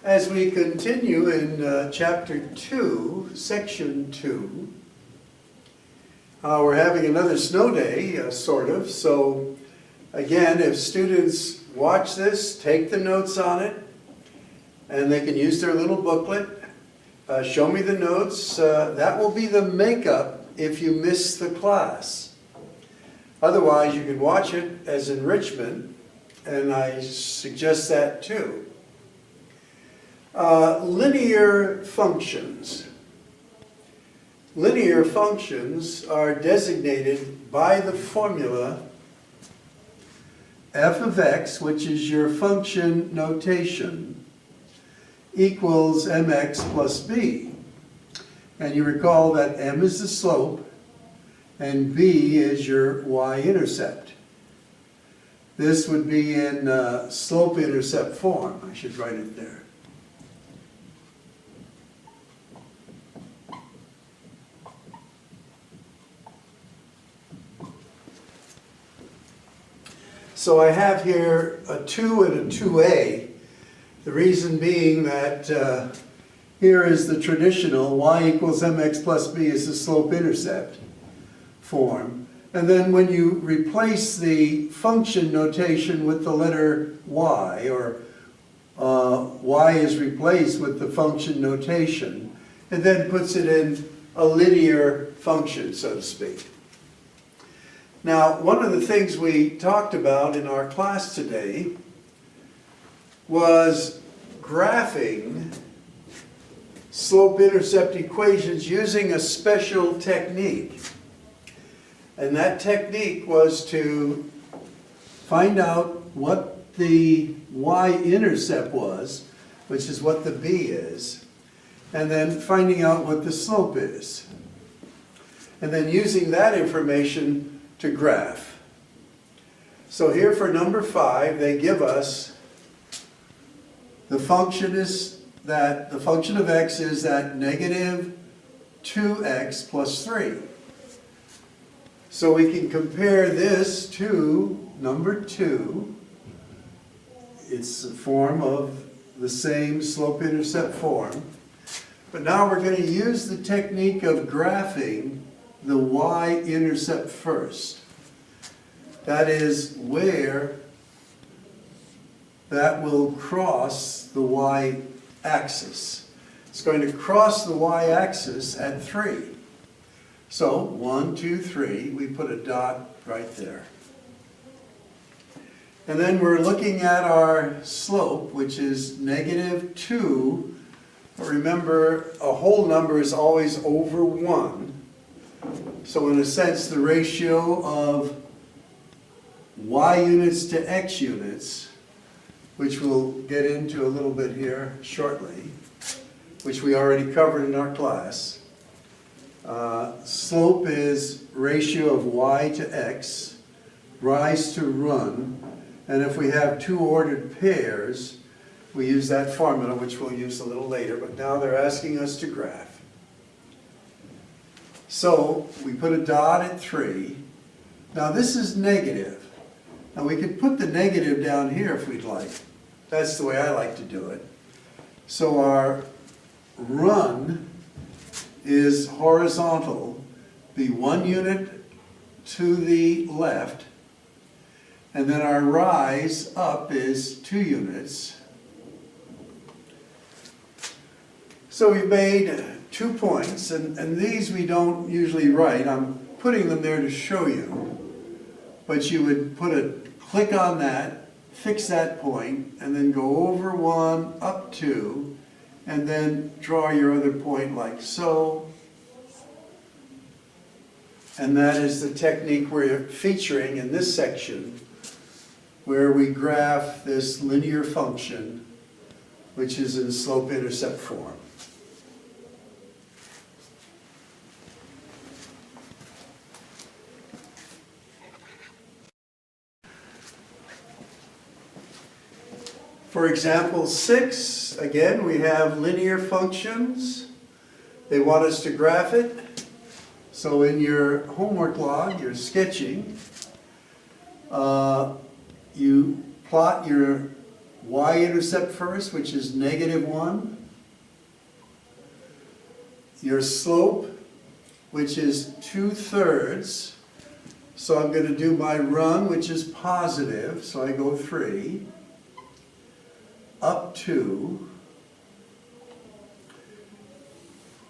As we continue in Chapter 2, Section 2, we're having another snow day, sort of. So, again, if students watch this, take the notes on it, and they can use their little booklet, show me the notes. That will be the makeup if you miss the class. Otherwise, you can watch it as enrichment, and I suggest that too. Linear functions. Linear functions are designated by the formula f of x, which is your function notation, equals mx plus b. And you recall that m is the slope and b is your y-intercept. This would be in slope-intercept form. I should write it there. So I have here a 2 and a 2a. The reason being that here is the traditional y equals mx plus b is the slope-intercept form. And then when you replace the function notation with the letter y, or y is replaced with the function notation, it then puts it in a linear function, so to speak. Now, one of the things we talked about in our class today was graphing slope-intercept equations using a special technique. And that technique was to find out what the y-intercept was, which is what the b is, and then finding out what the slope is. And then using that information to graph. So here for number 5, they give us the function of x is that negative 2x plus 3. So we can compare this to number 2. It's a form of the same slope-intercept form. But now we're going to use the technique of graphing the y-intercept first. That is where that will cross the y-axis. It's going to cross the y-axis at 3. So 1, 2, 3, we put a dot right there. And then we're looking at our slope, which is negative 2. But remember, a whole number is always over 1. So in a sense, the ratio of y units to x units, which we'll get into a little bit here shortly, which we already covered in our class. Slope is ratio of y to x, rise to run, and if we have two ordered pairs, we use that formula, which we'll use a little later, but now they're asking us to graph. So we put a dot at 3. Now this is negative. Now we could put the negative down here if we'd like. That's the way I like to do it. So our run is horizontal, be 1 unit to the left, and then our rise up is 2 units. So we've made 2 points, and these we don't usually write. I'm putting them there to show you. But you would put a click on that, fix that point, and then go over 1, up 2, and then draw your other point like so. And that is the technique we're featuring in this section, where we graph this linear function, which is in slope-intercept form. For example 6, again, we have linear functions. They want us to graph it. So in your homework log, you're sketching, you plot your y-intercept first, which is -1. Your slope, which is 2/3. So I'm going to do my run, which is positive. So I go 3, up 2,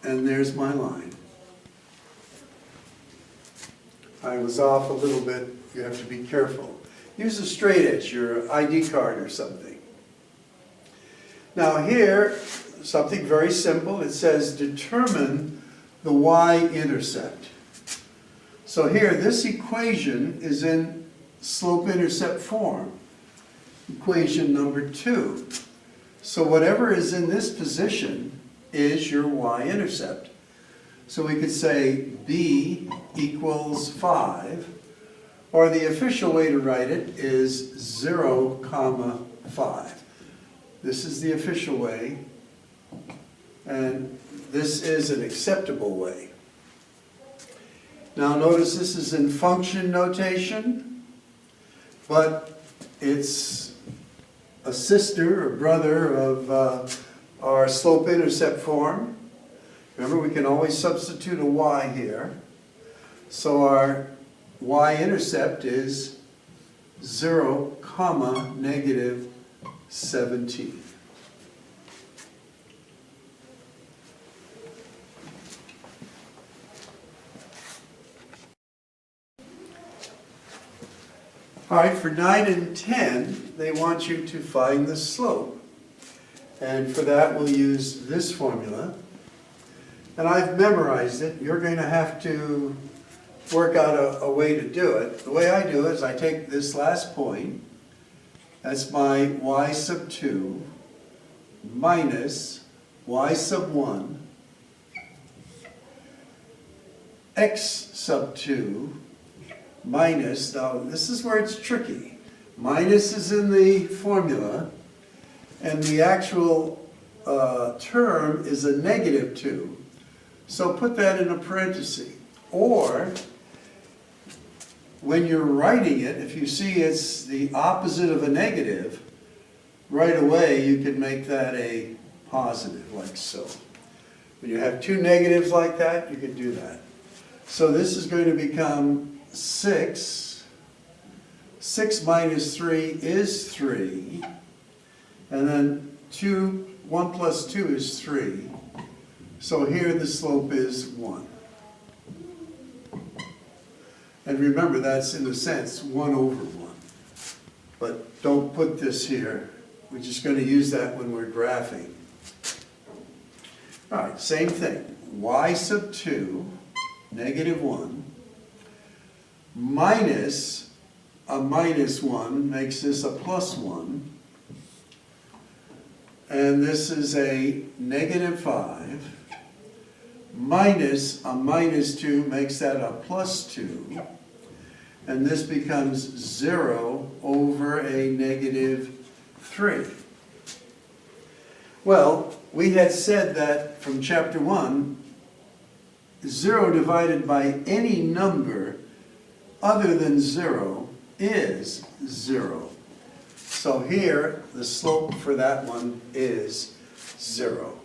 and there's my line. I was off a little bit. You have to be careful. Use a straight edge, your ID card or something. Now here, something very simple. It says determine the y-intercept. So here, this equation is in slope-intercept form. Equation number 2. So whatever is in this position is your y-intercept. So we could say b equals 5, or the official way to write it is 0, 5. This is the official way, and this is an acceptable way. Now notice this is in function notation, but it's a sister or brother of our slope-intercept form. Remember, we can always substitute a y here. So our y-intercept is 0, -17. All right, for 9 and 10, they want you to find the slope. And for that, we'll use this formula. And I've memorized it. You're going to have to work out a way to do it. The way I do it is I take this last point, that's my y sub 2, minus y sub 1, x sub 2, minus, now this is where it's tricky. Minus is in the formula, and the actual term is a -2. So put that in a parenthesis. Or, when you're writing it, if you see it's the opposite of a negative, right away you can make that a positive, like so. When you have two negatives like that, you can do that. So this is going to become 6. 6 minus 3 is 3. And then 1 plus 2 is 3. So here the slope is 1. And remember, that's in a sense 1 over 1. But don't put this here. We're just going to use that when we're graphing. All right, same thing. Y sub 2, -1, minus a -1 makes this a +1. And this is a -5. Minus a -2 makes that a +2. And this becomes 0 over a -3. Well, we had said that from chapter 1, 0 divided by any number other than 0 is 0. So here, the slope for that one is 0.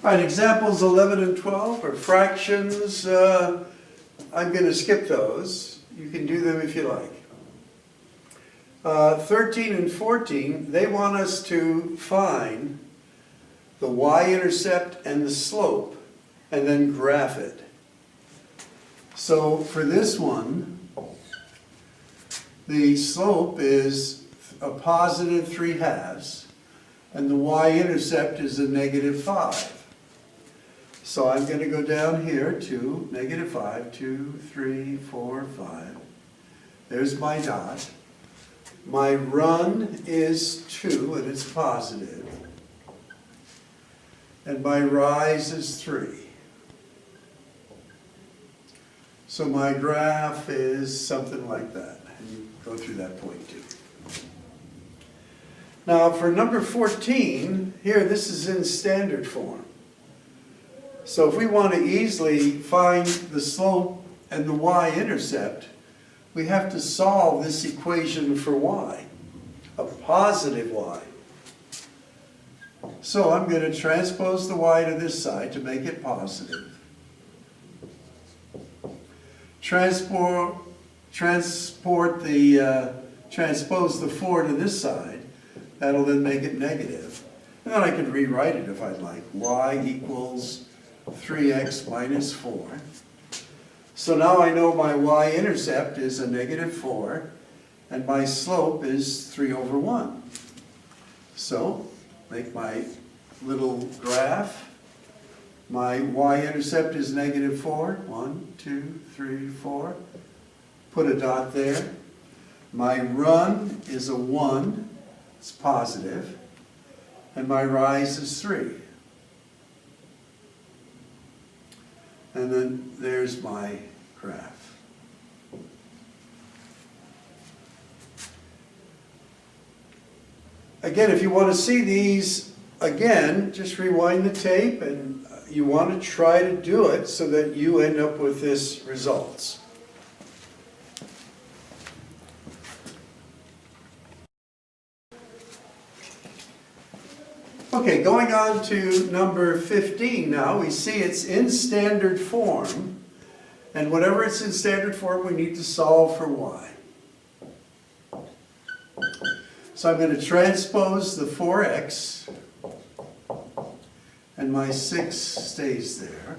All right, examples 11 and 12 are fractions. I'm going to skip those. You can do them if you like. 13 and 14, they want us to find the y-intercept and the slope and then graph it. So for this one, the slope is a positive 3/2 and the y-intercept is a -5. So I'm going to go down here to -5, 2, 3, 4, 5. There's my dot. My run is 2, and it's positive. And my rise is 3. So my graph is something like that. And you go through that point too. Now for number 14, here this is in standard form. So if we want to easily find the slope and the y-intercept, we have to solve this equation for y, a positive y. So I'm going to transpose the y to this side to make it positive. Transpose the 4 to this side. That'll then make it negative. And then I can rewrite it if I'd like. Y equals 3x minus 4. So now I know my y-intercept is a negative 4, and my slope is 3 over 1. So, make my little graph. My y-intercept is negative 4. 1, 2, 3, 4. Put a dot there. My run is a 1. It's positive. And my rise is 3. And then there's my graph. Again, if you want to see these again, just rewind the tape, and you want to try to do it so that you end up with this results. Okay, going on to number 15 now, we see it's in standard form, and whenever it's in standard form, we need to solve for y. So I'm going to transpose the 4x, and my 6 stays there.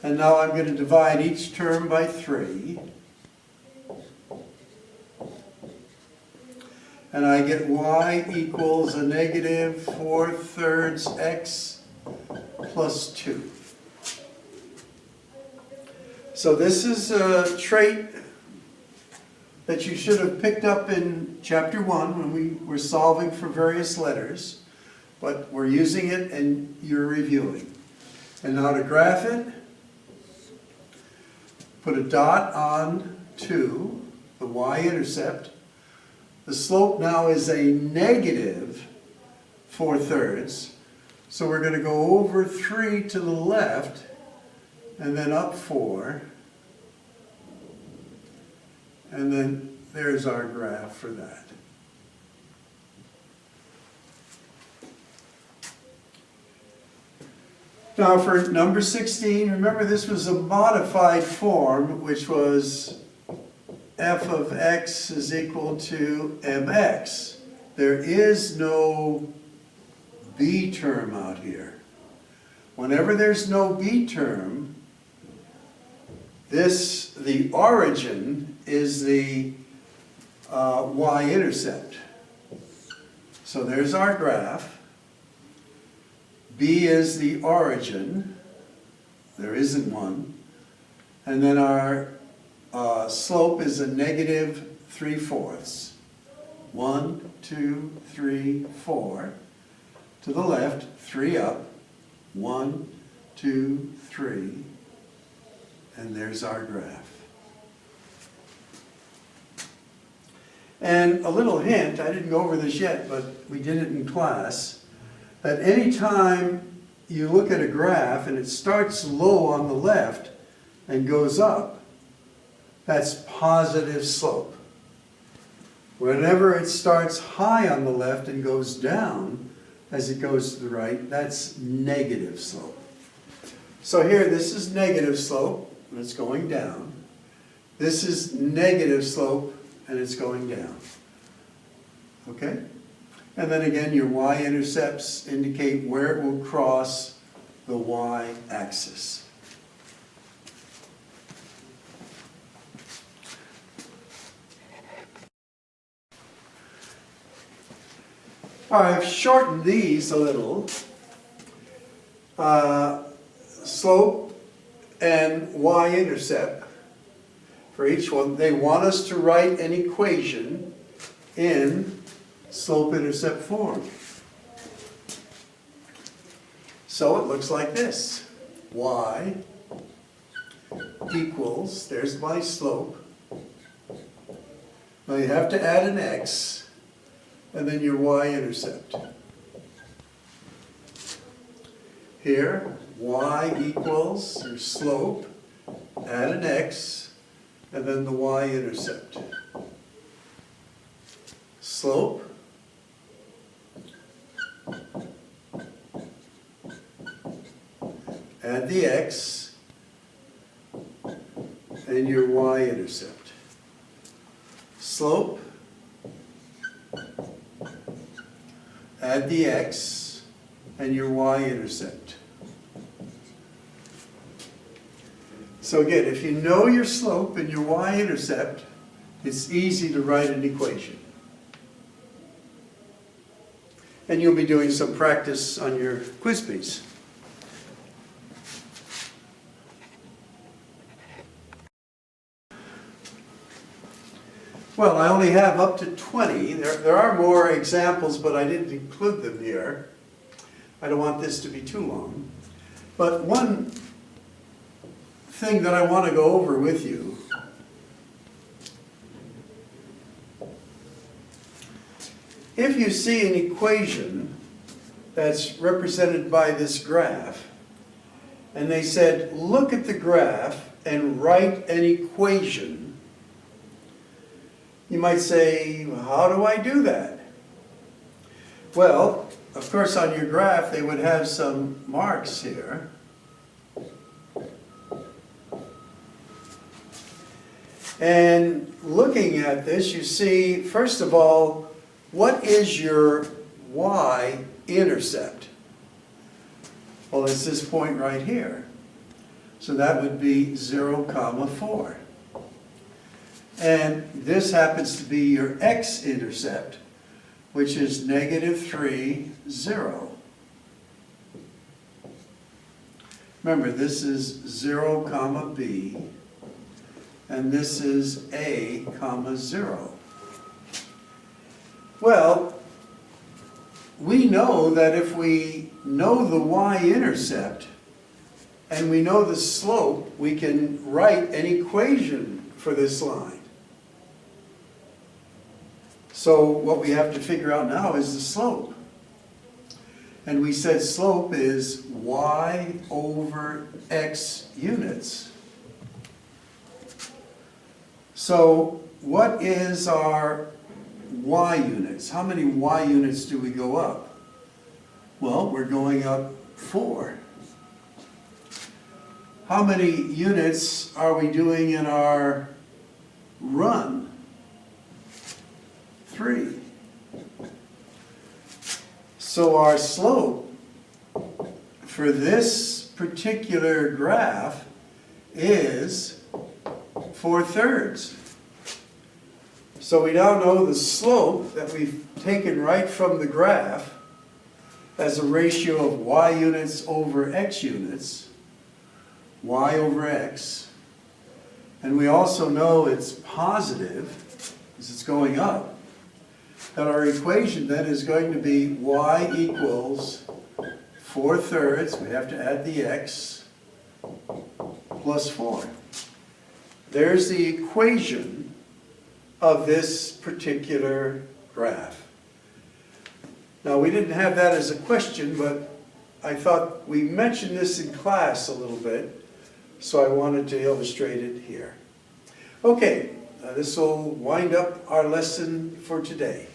And now I'm going to divide each term by 3. And I get y equals a negative 4/3 x plus 2. So this is a trait that you should have picked up in chapter 1 when we were solving for various letters, but we're using it and you're reviewing. And now to graph it, put a dot on 2, the y-intercept. The slope now is a negative 4/3, so we're going to go over 3 to the left and then up 4, and then there's our graph for that. Now for number 16, remember this was a modified form, which was f of x is equal to mx. There is no b term out here. Whenever there's no b term, the origin is the y-intercept. So there's our graph. B is the origin. There isn't one. And then our slope is a negative 3/4. 1, 2, 3, 4. To the left, 3 up. 1, 2, 3. And there's our graph. And a little hint, I didn't go over this yet, but we did it in class, that any time you look at a graph and it starts low on the left and goes up, that's positive slope. Whenever it starts high on the left and goes down as it goes to the right, that's negative slope. So here, this is negative slope, and it's going down. This is negative slope, and it's going down. Okay? And then again, your y-intercepts indicate where it will cross the y-axis. All right, I've shortened these a little. Slope and y-intercept for each one. They want us to write an equation in slope-intercept form. So it looks like this. Y equals, there's my slope. Now you have to add an x, and then your y-intercept. Here, y equals your slope, add an x, and then the y-intercept. Slope, add the x, and your y-intercept. Slope, add the x, and your y-intercept. So again, if you know your slope and your y-intercept, it's easy to write an equation. And you'll be doing some practice on your quiz piece. Well, I only have up to 20. There are more examples, but I didn't include them here. I don't want this to be too long. But one thing that I want to go over with you if you see an equation that's represented by this graph, and they said, look at the graph and write an equation, you might say, how do I do that? Well, of course, on your graph, they would have some marks here. And looking at this, you see, first of all, what is your y-intercept? Well, it's this point right here. So that would be 0, 4. And this happens to be your x-intercept, which is -3, 0. Remember, this is 0, b, and this is a, 0. Well, we know that if we know the y-intercept and we know the slope, we can write an equation for this line. So what we have to figure out now is the slope. And we said slope is y over x units. So what is our y units? How many y units do we go up? Well, we're going up 4. How many units are we doing in our run? 3. So our slope for this particular graph is 4/3. So we now know the slope that we've taken right from the graph as a ratio of y units over x units, y over x. And we also know it's positive, because it's going up. And our equation then is going to be y equals 4/3, we have to add the x, plus 4. There's the equation of this particular graph. Now, we didn't have that as a question, but I thought we mentioned this in class a little bit, so I wanted to illustrate it here. Okay, this will wind up our lesson for today.